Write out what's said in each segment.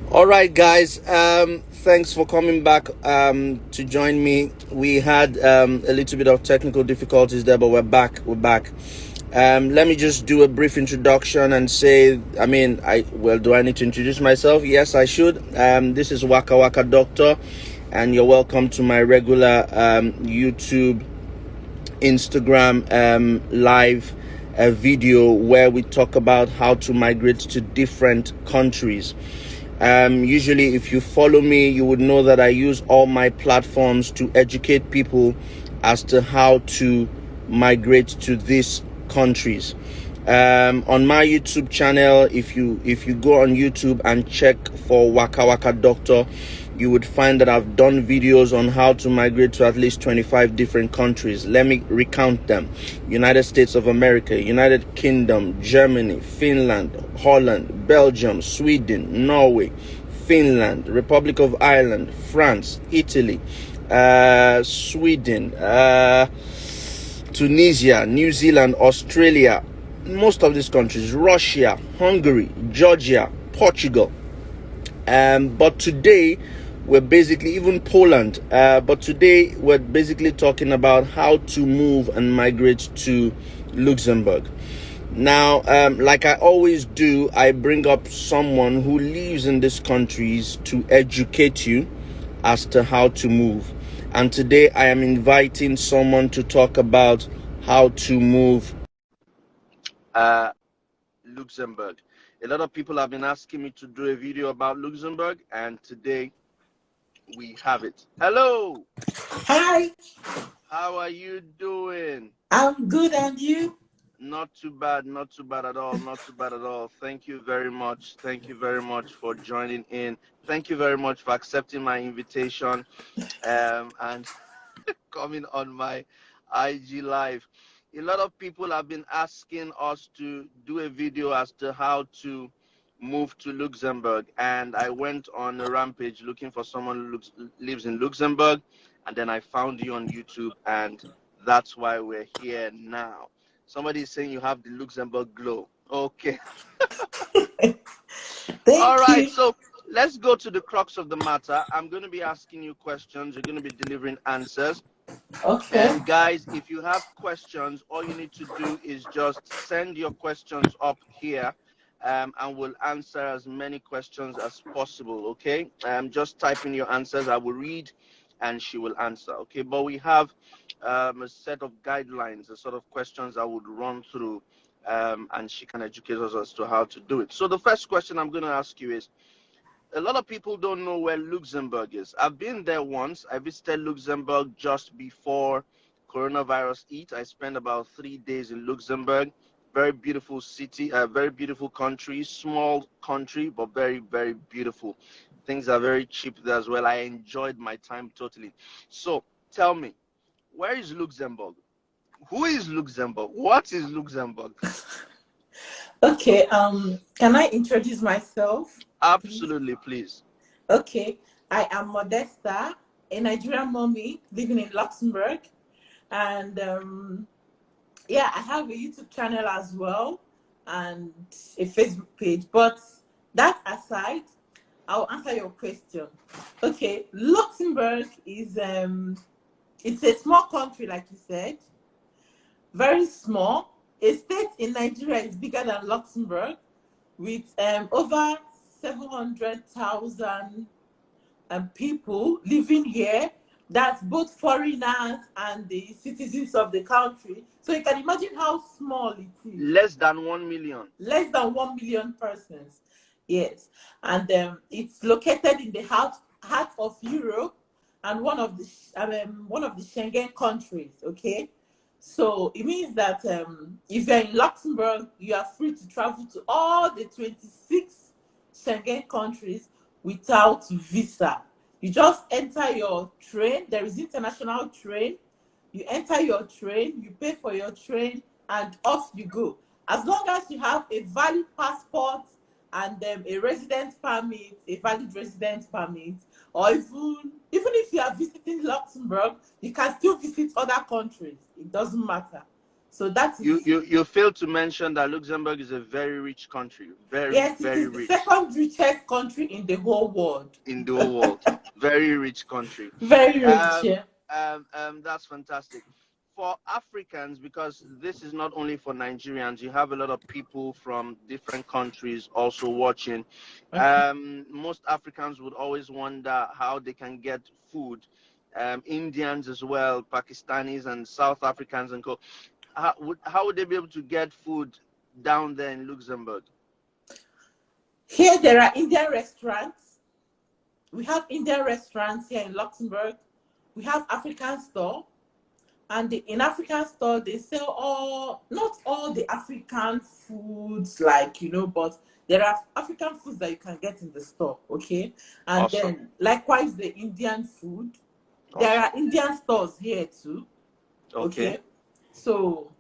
All right, guys. Thanks for coming back to join me. We had a little bit of technical difficulties there, but we're back. We're back. Let me just do a brief introduction and say, do I need to introduce myself? Yes, I should. This is Waka Waka Doctor, and you're welcome to my regular YouTube, Instagram live video where we talk about how to migrate to different countries. Usually, if you follow me, you would know that I use all my platforms to educate people as to how to migrate to these countries. On my YouTube channel, if you go on YouTube and check for Waka Waka Doctor, you would find that I've done videos on how to migrate to at least 25 different countries. Let me recount them: United States of America, United Kingdom, Germany, Finland, Holland, Belgium, Sweden, Norway, Finland, Republic of Ireland, France, Italy, Sweden, Tunisia, New Zealand, Australia, most of these countries, Russia, Hungary, Georgia, Portugal. But today we're basically, even Poland, but today we're basically talking about how to move and migrate to Luxembourg. Now, like I always do, I bring up someone who lives in these countries to educate you as to how to move. And today I am inviting someone to talk about how to move Luxembourg. A lot of people have been asking me to do a video about Luxembourg, and today we have it. Hello. Hi. How are you doing? I'm good, and you? Not too bad, not too bad at all, not too bad at all. Thank you very much. Thank you very much for joining in. Thank you very much for accepting my invitation and coming on my IG live. A lot of people have been asking us to do a video as to how to move to Luxembourg, and I went on a rampage looking for someone who lives in Luxembourg, and then I found you on YouTube, and that's why we're here now. Somebody is saying you have the Luxembourg glow. Okay. All right, you. so let's go to the crux of the matter. I'm going to be asking you questions. You're going to be delivering answers. Okay. And guys, if you have questions, all you need to do is just send your questions up here, and we'll answer as many questions as possible. Okay. Just type in your answers. I will read and she will answer. Okay. But we have a set of guidelines, a sort of questions I would run through, and she can educate us as to how to do it. So the first question I'm going to ask you is, a lot of people don't know where Luxembourg is. I've been there once. I visited Luxembourg just before coronavirus hit. I spent about 3 days in Luxembourg. Very beautiful city, very beautiful country, small country, but very, very beautiful. Things are very cheap there as well. I enjoyed my time totally. So tell me, where is Luxembourg? Who is Luxembourg? What is Luxembourg? Okay. Can I introduce myself? Absolutely, please. Okay. I am Modesta, a Nigerian mommy living in Luxembourg, and yeah, I have a YouTube channel as well and a Facebook page. But that aside, I'll answer your question. Okay, Luxembourg is it's a small country, like you said, very small. A state in Nigeria is bigger than Luxembourg, with over 700,000 people living here. That's both foreigners and the citizens of the country. So you can imagine how small it is. Less than 1 million. Less than 1 million persons. Yes. And it's located in the heart of Europe and one of the Schengen countries. Okay. So it means that if you're in Luxembourg, you are free to travel to all the 26 Schengen countries without visa. You just enter your train. There is international train. You enter your train, you pay for your train, and off you go. As long as you have a valid passport and a residence permit, a valid residence permit, or even if you are visiting Luxembourg, you can still visit other countries. It doesn't matter. So that You, is, you failed to mention that Luxembourg is a very rich country. Very, yes, it very is the rich second richest country in the whole world. in the whole world. Very rich country. Very rich, Um, yeah. that's fantastic. For Africans, because this is not only for Nigerians, you have a lot of people from different countries also watching. Okay. Most Africans would always wonder how they can get food. Indians as well, Pakistanis and South Africans and co. How would they be able to get food down there in Luxembourg? Here there are Indian restaurants. We have Indian restaurants here in Luxembourg. We have African store. And in African store, they sell not all the African foods, like, but there are African foods that you can get in the store, okay? And Awesome. then likewise the Indian food. There Awesome. are Indian stores here too, Okay. okay? So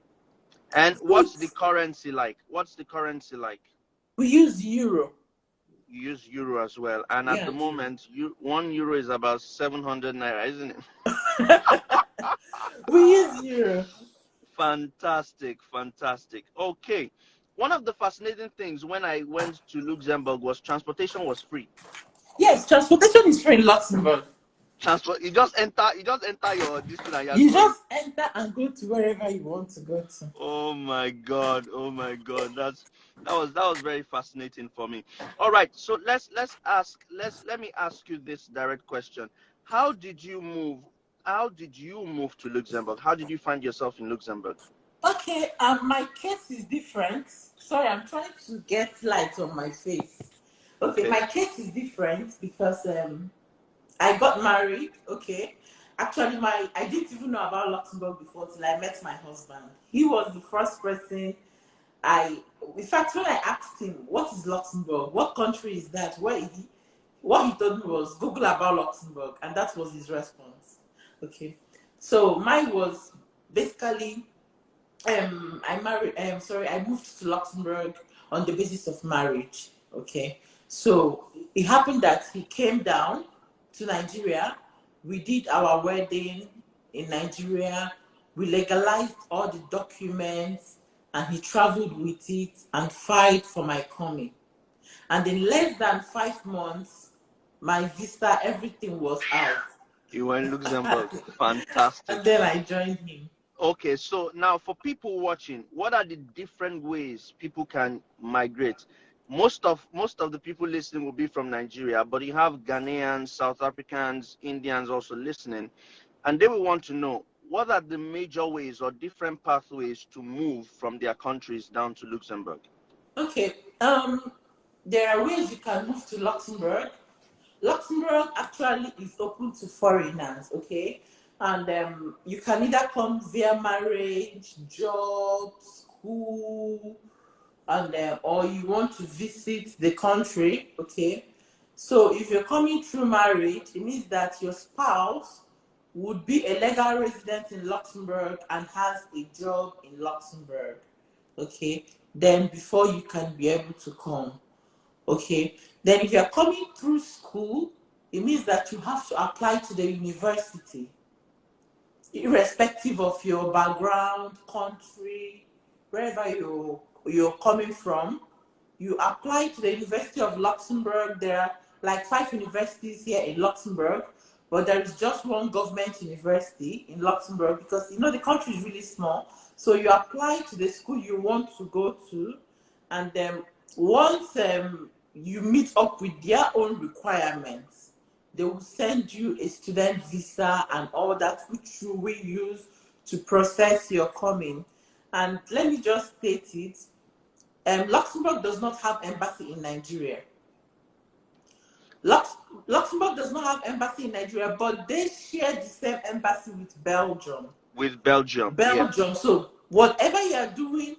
And what's the foods, currency like? What's the currency like? we use euro. You use euro as well. And at the Yeah. moment, 1 euro is about 700 naira, isn't it? We use euro. Fantastic, fantastic. Okay. One of the fascinating things when I went to Luxembourg was transportation was free. Yes, transportation is free in Luxembourg. Transport, you just enter your this thing and you're You going. just enter and go to wherever you want to go to. Oh my God, oh my God. That was very fascinating for me. All right, so let me ask you this direct question. How did you move? How did you move to Luxembourg? How did you find yourself in Luxembourg? Okay, my case is different. Sorry, I'm trying to get light on my face. Okay, Okay. my case is different because I got married. Okay, actually, I didn't even know about Luxembourg before till I met my husband. He was the first person in fact, when I asked him what is Luxembourg, what country is that, what he told me was Google about Luxembourg, and that was his response. Okay, so mine was basically I moved to Luxembourg on the basis of marriage. Okay. So it happened that he came down to Nigeria. We did our wedding in Nigeria. We legalized all the documents and he traveled with it and filed for my coming. And in less than 5 months, my visa, everything was out. You were in Luxembourg. Fantastic. And then I joined him. Okay, so now for people watching, what are the different ways people can migrate? Most of the people listening will be from Nigeria, but you have Ghanaians, South Africans, Indians also listening, and they will want to know what are the major ways or different pathways to move from their countries down to Luxembourg. Okay. There are ways you can move to Luxembourg. Luxembourg actually is open to foreigners, okay? And you can either come via marriage, job, school, and or you want to visit the country, okay? So if you're coming through marriage, it means that your spouse would be a legal resident in Luxembourg and has a job in Luxembourg, okay? Then before you can be able to come. Okay, then if you're coming through school, it means that you have to apply to the university, irrespective of your background, country, wherever you're coming from. You apply to the University of Luxembourg. There are like 5 universities here in Luxembourg, but there is just one government university in Luxembourg because the country is really small. So you apply to the school you want to go to, and then once you meet up with their own requirements, they will send you a student visa and all that, which you will use to process your coming. And let me just state it. Luxembourg does not have embassy in Nigeria. Luxembourg does not have embassy in Nigeria, but they share the same embassy with Belgium. With Belgium, Belgium. yes. So whatever you are doing,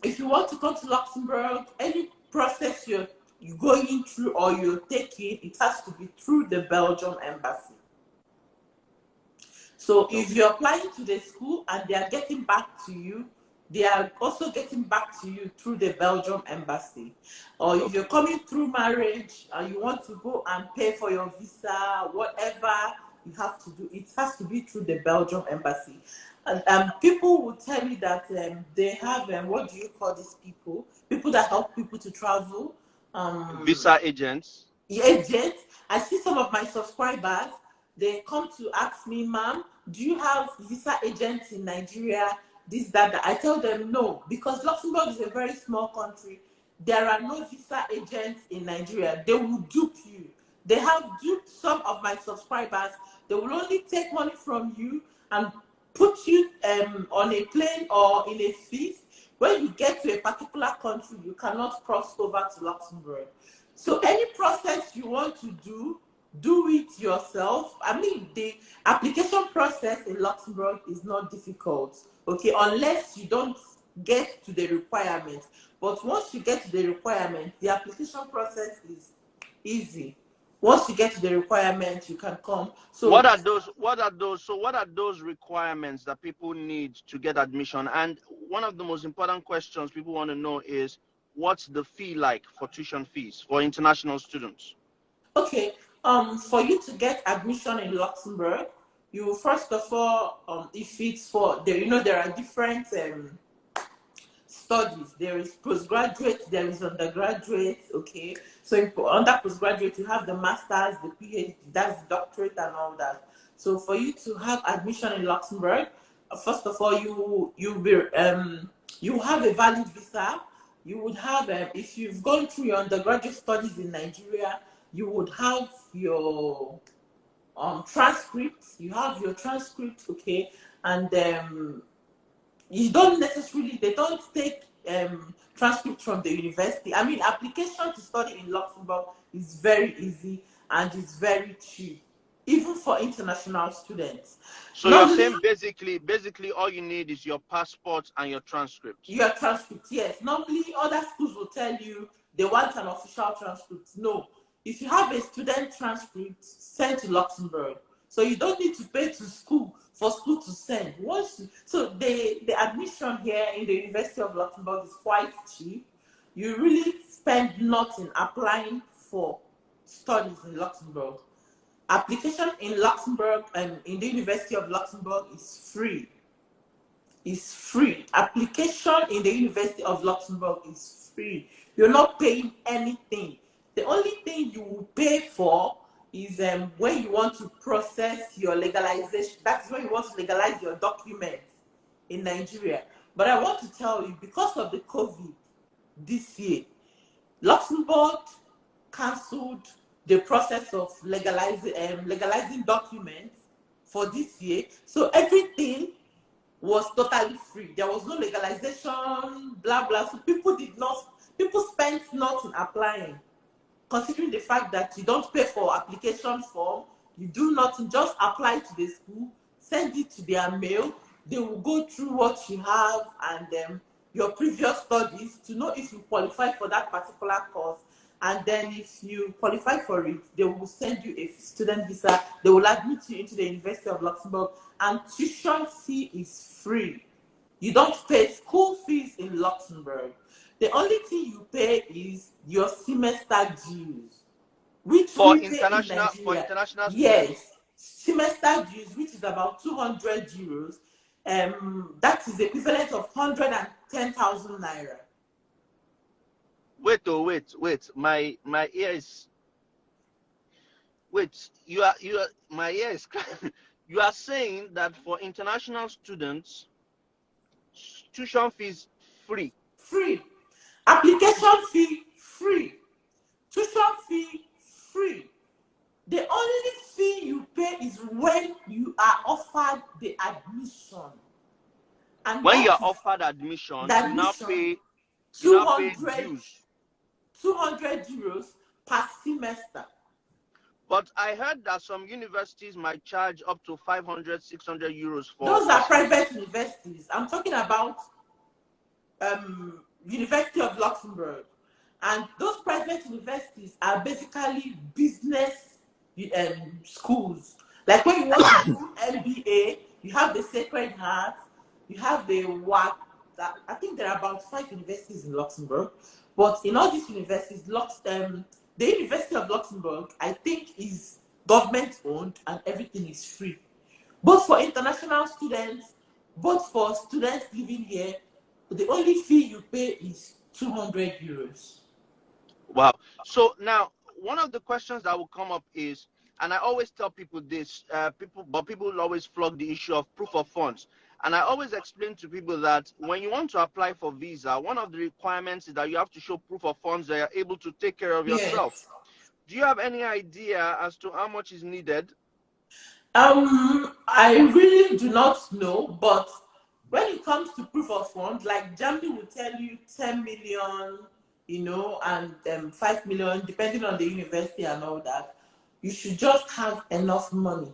if you want to come to Luxembourg, any process you're going through or you're taking, it has to be through the Belgium embassy. So if you're applying to the school and they are getting back to you, they are also getting back to you through the Belgium embassy. Or if you're coming through marriage and you want to go and pay for your visa, whatever you have to do it has to be through the Belgium embassy. And people will tell you that they have what do you call these people? People that help people to travel. Visa agents. Agents. I see some of my subscribers. They come to ask me, "Ma'am, do you have visa agents in Nigeria?" This, that. I tell them no, because Luxembourg is a very small country. There are no visa agents in Nigeria. They will dupe you. They have duped some of my subscribers. They will only take money from you and put you on a plane or in a feast. When you get to a particular country, you cannot cross over to Luxembourg. So any process you want to do it yourself. I mean, the application process in Luxembourg is not difficult, okay, unless you don't get to the requirements. But once you get to the requirements, the application process is easy. Once you get to the requirements, you can come. So what are those requirements that people need to get admission? And one of the most important questions people want to know is, what's the fee like for tuition fees for international students? okay, for you to get admission in Luxembourg, you first of all, if it's for there, there are different studies. There is postgraduate, there is undergraduate, okay? So under postgraduate, you have the master's, the PhD, that's doctorate and all that. So for you to have admission in Luxembourg, first of all, you have a valid visa. You would have, if you've gone through your undergraduate studies in Nigeria, you would have your transcript. You have your transcript, okay? And you don't necessarily, they don't take transcript from the university. I mean, application to study in Luxembourg is very easy and it's very cheap, even for international students. So you're saying basically all you need is your passport and your transcript. Your transcript, yes. Normally other schools will tell you they want an official transcript. No. If you have a student transcript, send to Luxembourg. So you don't need to pay to school for school to send. So the admission here in the University of Luxembourg is quite cheap. You really spend nothing applying for studies in Luxembourg. Application in Luxembourg and in the University of Luxembourg is free. It's free. Application in the University of Luxembourg is free. You're not paying anything. The only thing you will pay for is when you want to process your legalization. That's when you want to legalize your documents in Nigeria. But I want to tell you, because of the COVID this year, Luxembourg cancelled the process of legalizing documents for this year. So everything was totally free. There was no legalization, blah, blah. So people spent nothing applying. Considering the fact that you don't pay for application form, you do nothing, just apply to the school, send it to their mail. They will go through what you have and your previous studies to know if you qualify for that particular course. And then if you qualify for it, they will send you a student visa. They will admit you into the University of Luxembourg, and tuition fee is free. You don't pay school fees in Luxembourg. The only thing you pay is your semester dues, which for we international pay in Nigeria. students. Yes, semester dues, which is about 200 euros. That is the equivalent of 110,000 naira. Wait. My ear is. Wait, my ear is. You are saying that for international students, tuition fees free. Free. Application fee free. Tuition fee free. The only fee you pay is when you are offered the admission. And when you are offered admission, you now pay 200 dues. euros per semester. But I heard that some universities might charge up to 500, 600 euros for. Those are private universities. I'm talking about University of Luxembourg. And those private universities are basically business schools. Like when you want to do MBA, you have the Sacred Heart, you have the WAC. I think there are about 5 universities in Luxembourg. But in all these universities, the University of Luxembourg, I think, is government owned, and everything is free. Both for international students, both for students living here, the only fee you pay is 200 euros. Wow. So now, one of the questions that will come up is, and I always tell people this, people will always flog the issue of proof of funds. And I always explain to people that when you want to apply for visa, one of the requirements is that you have to show proof of funds that you're able to take care of yourself. Yes. Do you have any idea as to how much is needed? I really do not know, but when it comes to proof of funds, like Germany will tell you 10 million, and 5 million, depending on the university and all that. You should just have enough money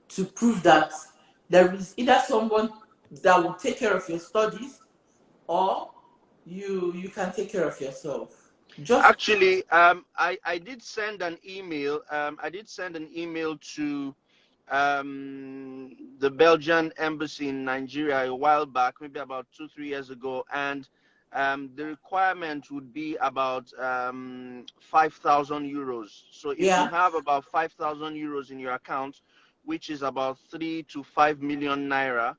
to prove that there is either someone that will take care of your studies, or you can take care of yourself. Just Actually, I did send an email. I did send an email to the Belgian embassy in Nigeria a while back, maybe about 2-3 years ago, and the requirement would be about 5,000 euros. So if you yeah, have about 5,000 euros in your account, which is about 3 to 5 million naira,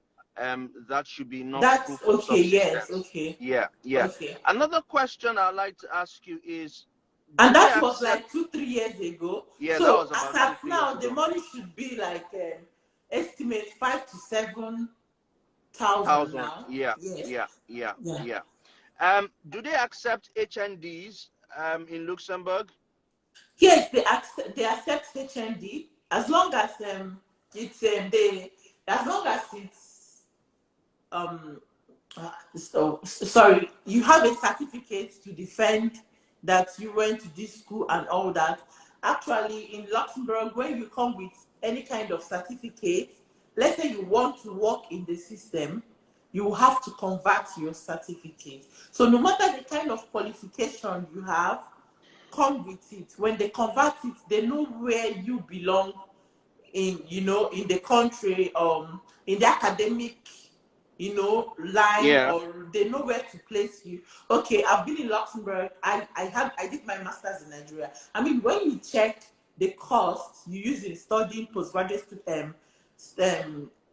that should be enough that's proof of okay. Yes, subsistence. okay, Yeah, yeah. okay. Another question I'd like to ask you is, do And they that was accept? like 2-3 years ago. Yeah, that So was as about two, at three years now, the ago. money should be like estimate 5 to 7 thousand Thousand. now. Yeah, Yes. yeah, yeah, Yeah. yeah. Do they accept HNDs in Luxembourg? Yes, they accept HND as long as it's they as long as it's um so sorry, you have a certificate to defend that you went to this school and all that. Actually, in Luxembourg, when you come with any kind of certificate, let's say you want to work in the system, you have to convert your certificate. So no matter the kind of qualification you have, come with it. When they convert it, they know where you belong in the country, in the academic line, Yeah. or they know where to place you. Okay, I've been in Luxembourg. I did my master's in Nigeria. I mean, when you check the cost you use in studying postgraduate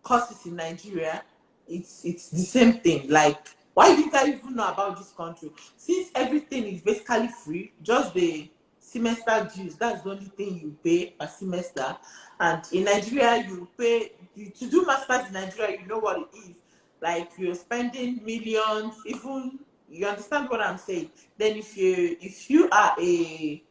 courses in Nigeria, it's the same thing. Like, why did I even know about this country? Since everything is basically free, just the semester dues, that's the only thing you pay per semester. And in Nigeria, to do masters in Nigeria, you know what it is. Like, you're spending millions, even, you understand what I'm saying. Then if you are a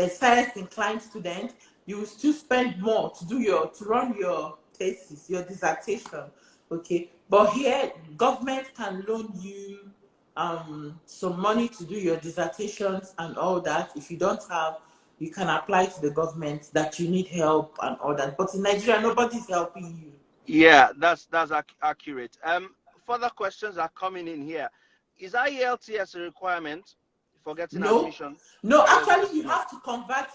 science inclined student, you will still spend more to run your thesis, your dissertation. Okay. But here, government can loan you some money to do your dissertations and all that. If you don't have, you can apply to the government that you need help and all that. But in Nigeria, nobody's helping you. Yeah, that's accurate. Further questions are coming in here. Is IELTS a requirement for getting No, admission? no. IELTS Actually, is you not. have to convert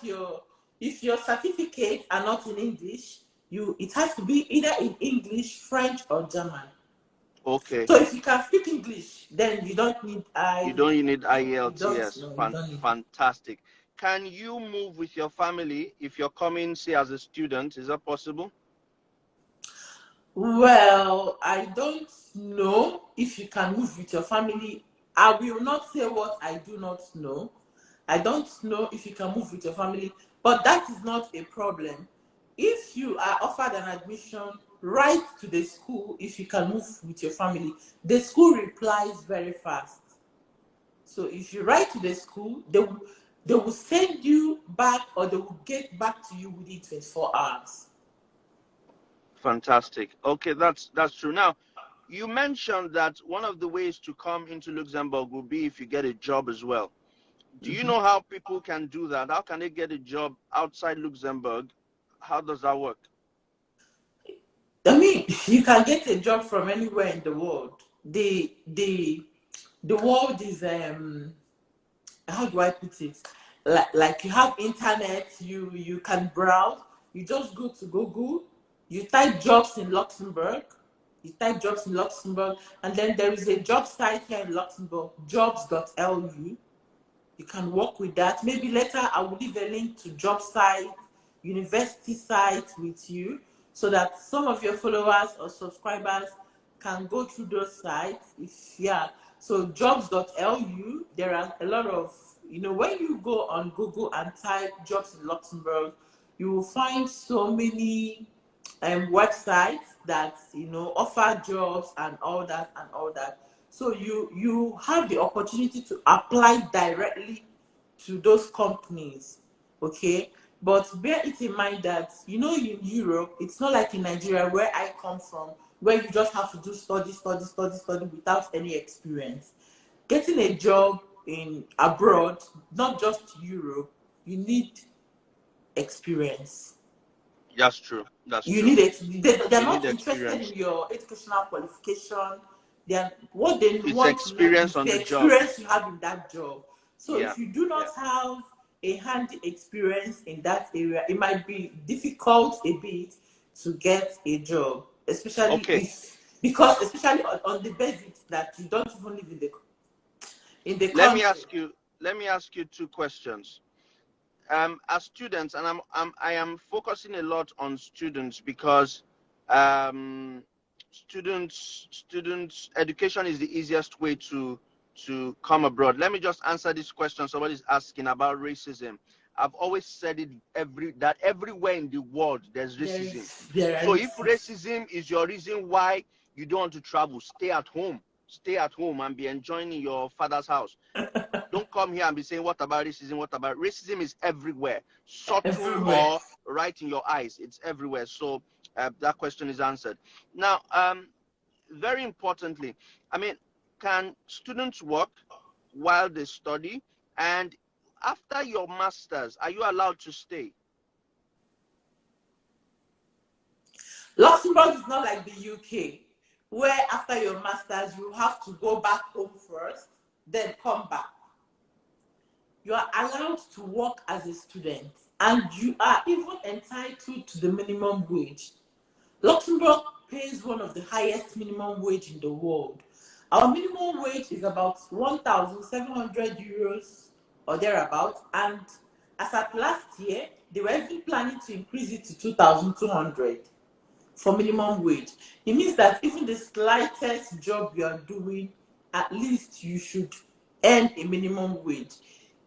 if your certificates are not in English, it has to be either in English, French, or German. Okay. So if you can speak English, then you don't need You don't need you don't IELTS. no, you don't need it. Fantastic. Can you move with your family if you're coming, say, as a student? Is that possible? Well, I don't know if you can move with your family. I will not say what I do not know. I don't know if you can move with your family, but that is not a problem. If you are offered an admission, write to the school if you can move with your family. The school replies very fast. So if you write to the school, they will send you back, or they will get back to you within 24 hours. Fantastic. Okay, that's true. Now, you mentioned that one of the ways to come into Luxembourg will be if you get a job as well. Do you Mhm. know how people can do that? How can they get a job outside Luxembourg? How does that work? I mean, you can get a job from anywhere in the world. The world is how do I put it? Like you have internet, you can browse. You just go to Google, you type jobs in Luxembourg, and then there is a job site here in Luxembourg, jobs.lu. You can work with that. Maybe later I will leave a link to job site university sites with you, so that some of your followers or subscribers can go through those sites. So jobs.lu, there are a lot of, when you go on Google and type jobs in Luxembourg, you will find so many websites that offer jobs and all that and all that. So you have the opportunity to apply directly to those companies, okay? But bear it in mind that in Europe, it's not like in Nigeria where I come from, where you just have to do study without any experience. Getting a job in abroad, not just Europe, you need experience. That's true. That's You true. need it. They're You need not interested experience. in your educational qualification. What they It's want to know experience is on the the job. experience you have in that job. So Yeah. if you do Yeah. not have a handy experience in that area, it might be difficult a bit to get a job, especially Okay. especially on the basics that you don't even live in the Let me country. ask you. Let me ask you two questions. As students, and I am focusing a lot on students because students education is the easiest way to come abroad. Let me just answer this question somebody's asking about racism. I've always said it that everywhere in the world there's racism. So if racism is your reason why you don't want to travel, stay at home and be enjoying your father's house. Don't come here and be saying, what about racism? What about racism? Is everywhere, subtle Everywhere. or right in your eyes. It's everywhere. So that question is answered. Now, very importantly, I mean, can students work while they study? And after your master's, are you allowed to stay? Luxembourg is not like the UK, where after your master's, you have to go back home first, then come back. You are allowed to work as a student, and you are even entitled to the minimum wage. Luxembourg pays one of the highest minimum wage in the world. Our minimum wage is about 1,700 euros or thereabouts, and as at last year, they were even planning to increase it to 2,200 for minimum wage. It means that even the slightest job you are doing, at least you should earn a minimum wage.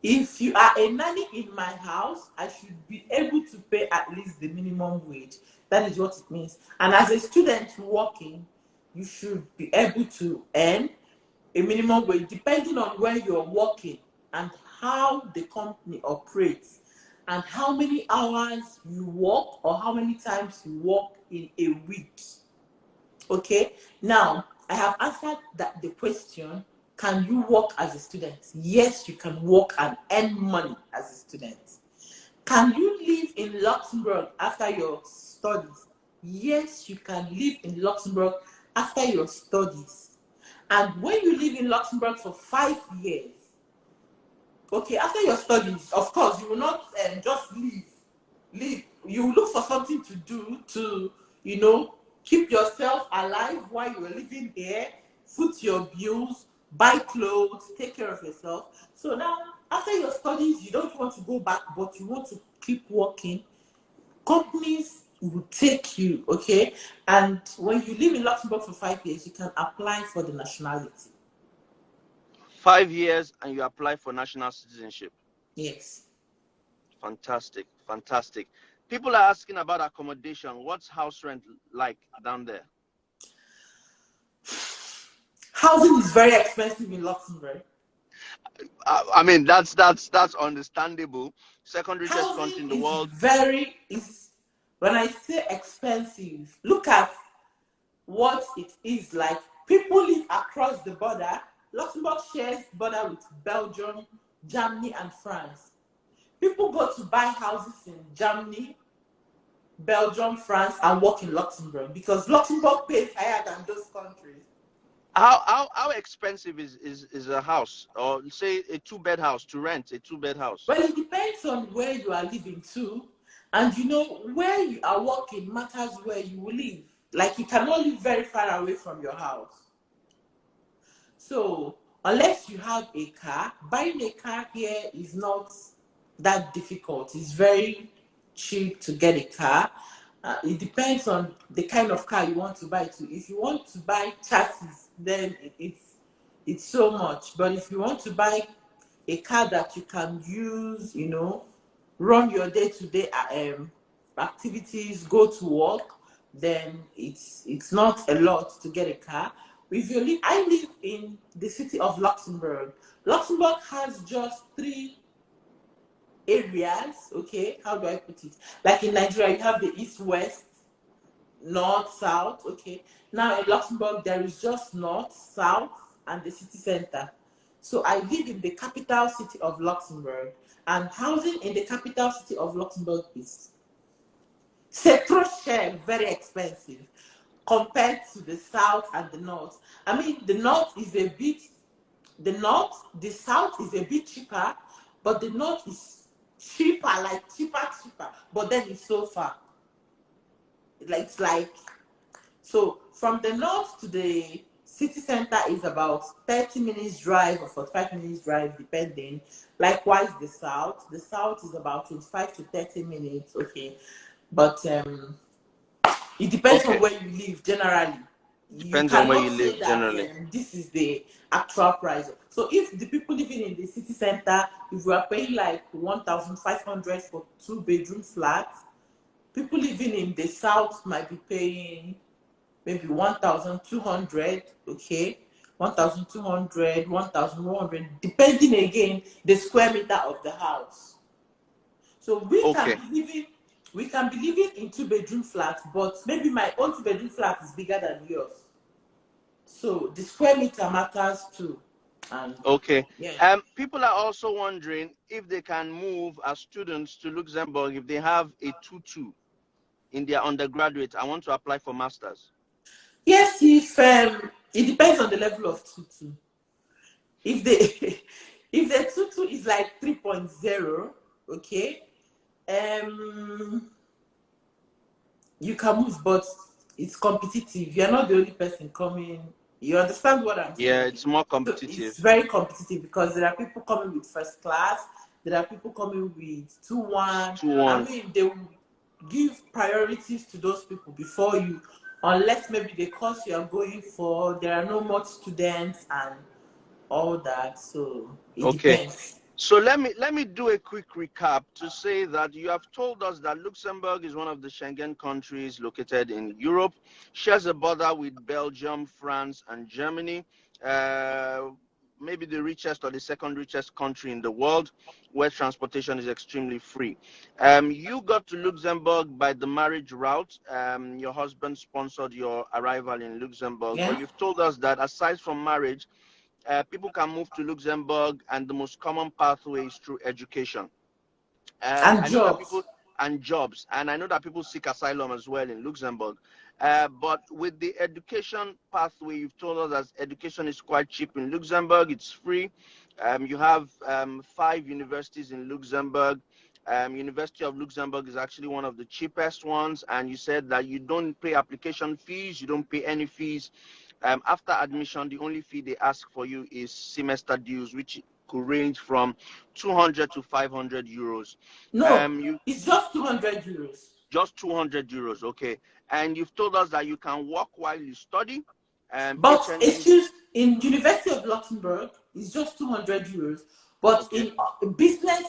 If you are a nanny in my house, I should be able to pay at least the minimum wage. That is what it means. And as a student working, you should be able to earn a minimum wage depending on where you're working and how the company operates and how many hours you work or how many times you work in a week. Okay, now I have answered the question, can you work as a student? Yes, you can work and earn money as a student. Can you live in Luxembourg after your studies? Yes, you can live in Luxembourg after your studies. And when you live in Luxembourg for 5 years, okay, after your studies, of course, you will not just leave. You will look for something to do to, keep yourself alive while you're living here, foot your bills, buy clothes, take care of yourself. So now, after your studies, you don't want to go back, but you want to keep working. Companies will take you, okay? And when you live in Luxembourg for 5 years, you can apply for the nationality. 5 years and you apply for national citizenship. Yes. Fantastic. Fantastic. People are asking about accommodation. What's house rent like down there? Housing is very expensive in Luxembourg. I mean, that's understandable. Second richest country in Housing the world. when I say expensive, look at what it is like. People live across the border. Luxembourg shares border with Belgium, Germany, and France. People go to buy houses in Germany, Belgium, France, and work in Luxembourg because Luxembourg pays higher than those countries. How expensive is a house, or say a 2-bed house, to rent a 2-bed house? Well, it depends on where you are living too. And where you are working matters where you will live. Like you cannot live very far away from your house. So unless you have a car, buying a car here is not that difficult. It's very cheap to get a car. It depends on the kind of car you want to buy too. If you want to buy chassis, then it's so much. But if you want to buy a car that you can use, run your day-to-day activities, go to work, then it's not a lot to get a car. If you live, I live in the city of Luxembourg. Luxembourg has just three areas. Okay, how do I put it? Like in Nigeria, you have the east, west, north, south. Okay, now in Luxembourg, there is just north, south, and the city center. So I live in the capital city of Luxembourg, and housing in the capital city of Luxembourg is c'est trop cher, very expensive compared to the south and the north. I mean, the south is a bit cheaper, but the north is cheaper, like cheaper, but then it's so far. It's like, so from the north to the city center is about 30 minutes drive or 45 minutes drive, depending. Likewise, the south is about 25 to 30 minutes, okay. But it depends on where you live generally. You Depends on where you cannot say live that generally. this is the actual price. So if the people living in the city center, if we are paying like 1,500 for 2-bedroom flats, people living in the south might be paying maybe 1,200, okay, 1,200, 1,100, depending again the square meter of the house. So we can be living in 2-bedroom flats, but maybe my own 2-bedroom flat is bigger than yours. So the square meter matters too. And yeah. People are also wondering if they can move as students to Luxembourg if they have a 2-2 in their undergraduate. I want to apply for masters. Yes, if it depends on the level of 2-2. If the 2-2 is like 3.0, okay, you can move, but it's competitive. You're not the only person coming. You understand what I'm saying? Yeah, it's more competitive. So it's very competitive because there are people coming with first class. There are people coming with 2-1. I mean, they will give priorities to those people before you, unless maybe the course you are going for, there are no much students and all that. So it depends. So let me do a quick recap to say that you have told us that Luxembourg is one of the Schengen countries located in Europe, shares a border with Belgium, France, and Germany. Maybe the richest or the second richest country in the world, where transportation is extremely free. You got to Luxembourg by the marriage route. Your husband sponsored your arrival in Luxembourg, but you've told us that aside from marriage, people can move to Luxembourg, and the most common pathway is through education. And jobs. And jobs. And I know that people seek asylum as well in Luxembourg. But with the education pathway, you've told us that education is quite cheap in Luxembourg. It's free. You have 5 universities in Luxembourg. University of Luxembourg is actually one of the cheapest ones. And you said that you don't pay application fees. You don't pay any fees. After admission, the only fee they ask for you is semester dues, which could range from 200 to 500 euros. No, it's just 200 euros. Just 200 euros, okay. And you've told us that you can work while you study. But excuse, in University of Luxembourg, it's just 200 euros. But in business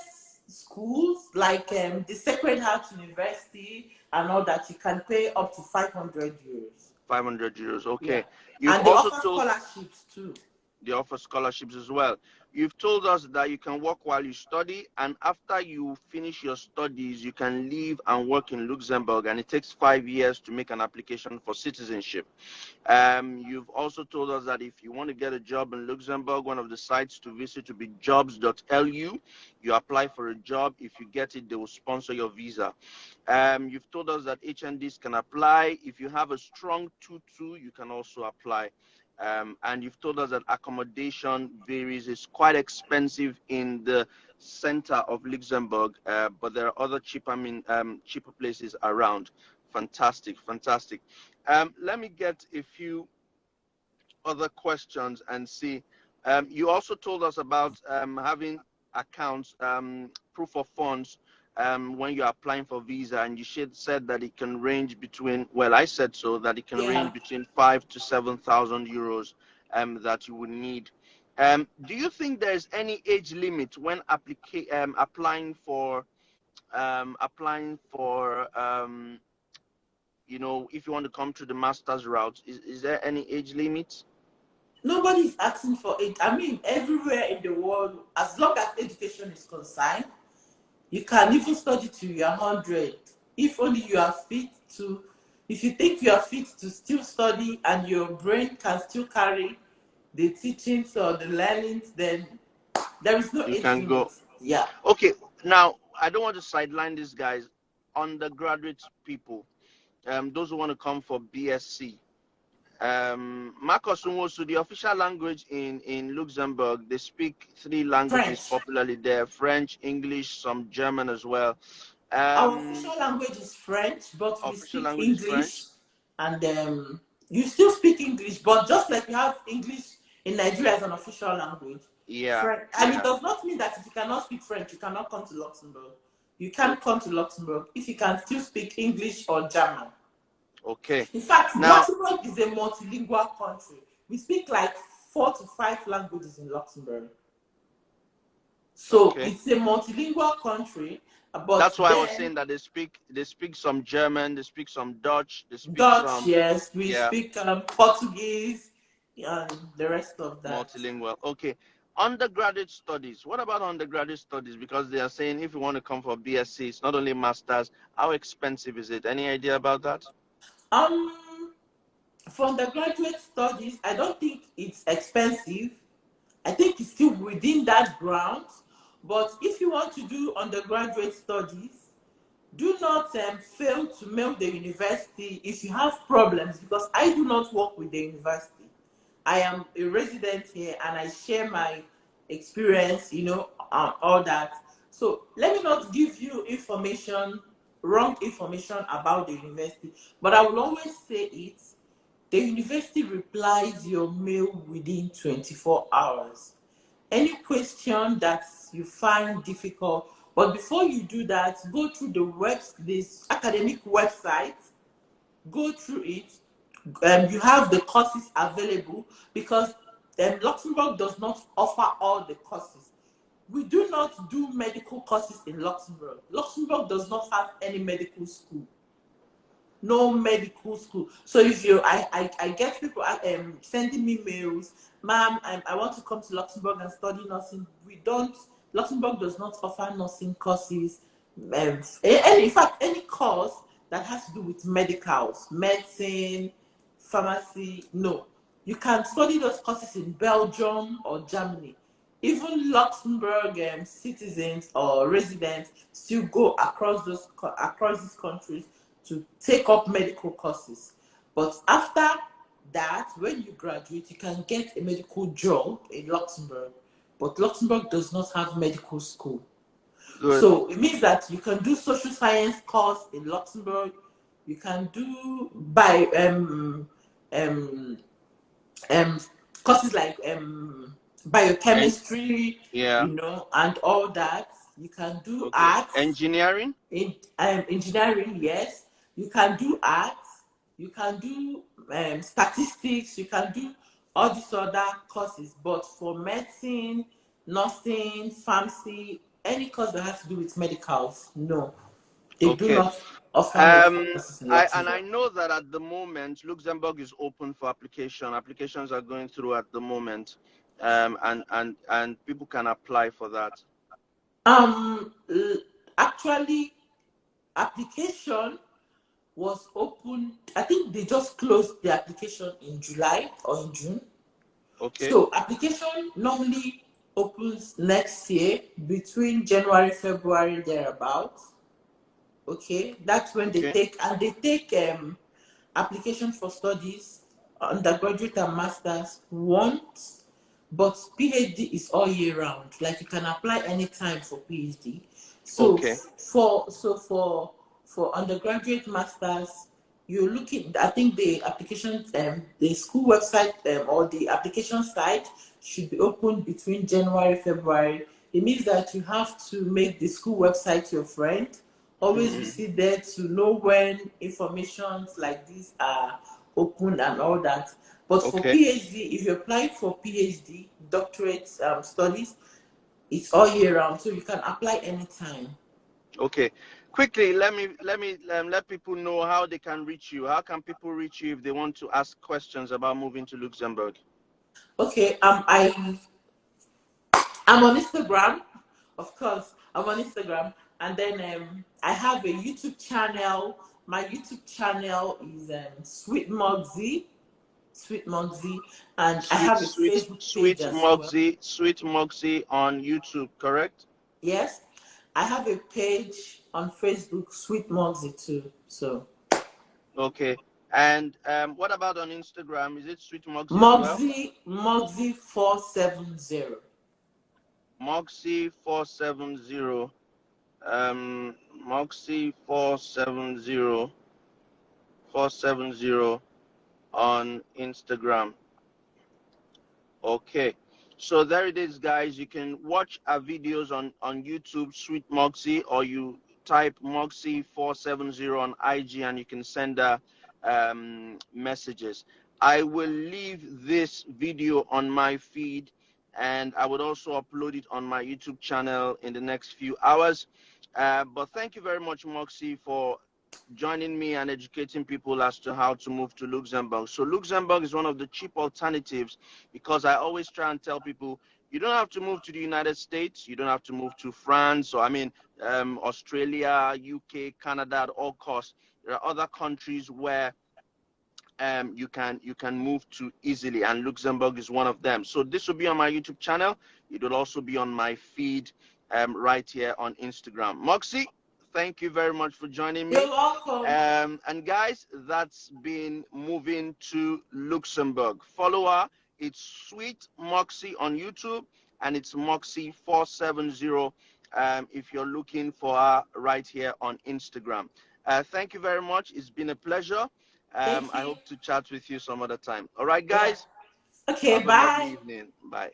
schools, like the Sacred Heart University and all that, you can pay up to 500 euros. 500 euros, okay. Yeah. And they offer scholarships too. They offer scholarships as well. You've told us that you can work while you study, and after you finish your studies, you can live and work in Luxembourg, and it takes 5 years to make an application for citizenship. You've also told us that if you want to get a job in Luxembourg, one of the sites to visit will be jobs.lu. You apply for a job. If you get it, they will sponsor your visa. You've told us that HNDs can apply. If you have a strong 2-2, you can also apply. And you've told us that accommodation varies. It's quite expensive in the center of Luxembourg, but there are other cheaper places around. Fantastic. Let me get a few other questions and see. You also told us about having accounts, proof of funds, when you're applying for visa, and you said that it can range between, well, I said so, that it can Yeah. range between 5 to 7,000 euros that you would need. Do you think there's any age limit when applying for if you want to come to the master's route? Is there any age limit? Nobody's asking for it. I mean, everywhere in the world, as long as education is concerned, you can even study till you're 100. If only you are fit to, if you think you are fit to still study and your brain can still carry the teachings or the learnings, then there is no You age can limit. go. Yeah. Okay, now I don't want to sideline these guys. Undergraduate people, those who want to come for BSc. Marcos Nwosu, the official language in Luxembourg, they speak 3 languages French. popularly there: French, English, some German as well. Our official language is French, but we Official speak language is English, French. and you still speak English, but just like you have English in Nigeria as an official language, Yeah, French, and it yeah. does not mean that if you cannot speak French, you cannot come to Luxembourg. You can come to Luxembourg if you can still speak English or German. Okay. In fact, Now, Luxembourg is a multilingual country. We speak like 4 to 5 languages in Luxembourg. So okay. it's a multilingual country, but That's why I was then saying that they speak some German, they speak some Dutch, they speak Dutch, some, yes, we yeah, speak Portuguese and the rest of that. multilingual. Okay. Undergraduate studies. What about undergraduate studies? Because they are saying if you want to come for BSc, it's not only masters. How expensive is it? Any idea about that? For undergraduate studies, I don't think it's expensive. I think it's still within that ground. But if you want to do undergraduate studies, do not fail to mail the university if you have problems, because I do not work with the university. I am a resident here and I share my experience, all that. So let me not give you wrong information about the university, but I will always say it. The university replies your mail within 24 hours. Any question that you find difficult, but before you do that, go through this academic website, go through it. You have the courses available, because Luxembourg does not offer all the courses. We do not do medical courses in Luxembourg. Luxembourg does not have any medical school. No medical school. So if I get people sending me mails, ma'am, I want to come to Luxembourg and study nursing. Luxembourg does not offer nursing courses. And in fact, any course that has to do with medicals, medicine, pharmacy, no. You can study those courses in Belgium or Germany. Even Luxembourg citizens or residents still go across these countries to take up medical courses. But after that, when you graduate, you can get a medical job in Luxembourg. But Luxembourg does not have medical school. Good. So it means that you can do social science course in Luxembourg. You can do courses like biochemistry, Yeah. and all that. You can do Okay. arts. Engineering. Engineering, yes. You can do arts. You can do statistics. You can do all these other courses. But for medicine, nursing, pharmacy, any course that has to do with medicals, no, they do Okay. not offer medical Um, courses in I Luxembourg. know that at the moment Luxembourg is open for application. Applications are going through at the moment, and people can apply for that. Actually, application was open. I think they just closed the application in July or in June. Okay. So application normally opens next year between January, February, thereabouts. Okay, that's when they Okay. take application for studies, undergraduate and masters once, but PhD is all year round. Like you can apply anytime for PhD. So Okay. for undergraduate masters, you're looking. I think the application, the school website or the application site should be open between January February. it means that you have to make the school website your friend. Always visit there to know when informations like this are open and all that. But for Okay. PhD, if you're applying for PhD, doctorate studies, it's all year round, so you can apply anytime. Okay. Quickly, let people know how they can reach you. How can people reach you if they want to ask questions about moving to Luxembourg? Okay, I'm on Instagram, of course. I'm on Instagram, and then I have a YouTube channel. My YouTube channel is Sweet Mugsy, and I have a Facebook page as well. Sweet Moxie on YouTube, correct? Yes, I have a page on Facebook, Sweet Mugsy too. So Okay. And what about on Instagram? Is it Sweet Moxie as well? Mugsy 470. Moxie 470. Moxie 470 on Instagram. Okay, so there it is, guys. You can watch our videos on YouTube, Sweet Moxie, or you type Moxie 470 on IG and you can send messages. I will leave this video on my feed, and I would also upload it on my YouTube channel in the next few hours. But thank you very much, Moxie, for joining me and educating people as to how to move to Luxembourg. So Luxembourg is one of the cheap alternatives, because I always try and tell people, you don't have to move to the United States, you don't have to move to France, or Australia, UK, Canada at all costs. There are other countries where you can move to easily, and Luxembourg is one of them. So this will be on my YouTube channel. It will also be on my feed right here on Instagram. Moxie, thank you very much for joining me. You're welcome. And guys, that's been moving to Luxembourg. Follow her. It's Sweet Moxie on YouTube, and it's Moxie 470 if you're looking for her right here on Instagram. Thank you very much. It's been a pleasure. Thank I you. hope to chat with you some other time. All right, Yeah. guys. Okay, Have a lovely bye. evening. Bye.